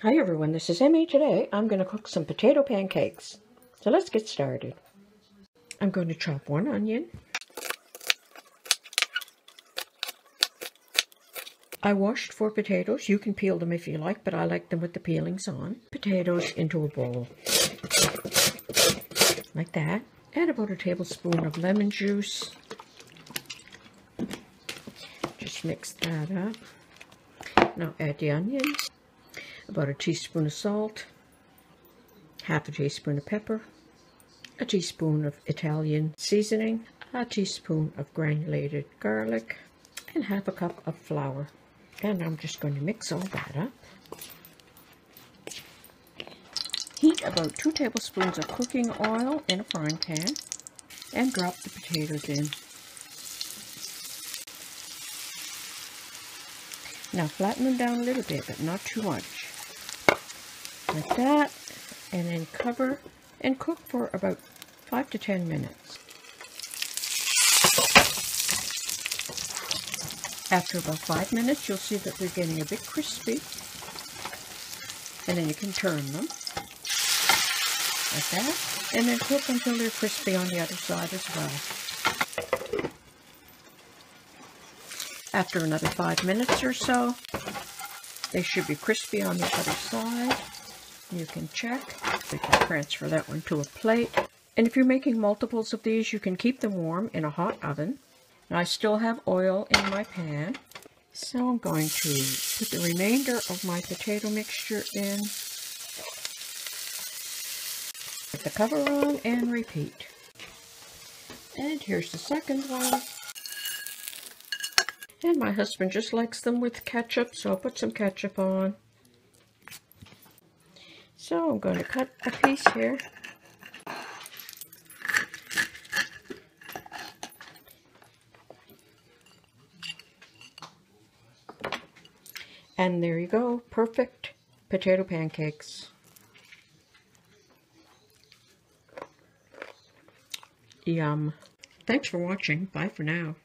Hi everyone, this is Emmy. Today I'm going to cook some potato pancakes. So let's get started. I'm going to chop one onion. I washed 4 potatoes. You can peel them if you like, but I like them with the peelings on. Potatoes into a bowl. Like that. Add about a tablespoon of lemon juice. Just mix that up. Now add the onions. About a teaspoon of salt, half a teaspoon of pepper, a teaspoon of Italian seasoning, a teaspoon of granulated garlic, and half a cup of flour. And I'm just going to mix all that up. Heat about 2 tablespoons of cooking oil in a frying pan and drop the potatoes in. Now flatten them down a little bit, but not too much. Like that, and then cover and cook for about 5 to 10 minutes. After about 5 minutes, you'll see that they're getting a bit crispy, and then you can turn them like that, and then cook until they're crispy on the other side as well. After another 5 minutes or so, they should be crispy on the other side. You can check. We can transfer that one to a plate. And if you're making multiples of these, you can keep them warm in a hot oven. Now I still have oil in my pan, so I'm going to put the remainder of my potato mixture in. Put the cover on and repeat. And here's the second one. And my husband just likes them with ketchup, so I'll put some ketchup on. So I'm going to cut a piece here. And there you go, perfect potato pancakes. Yum. Thanks for watching. Bye for now.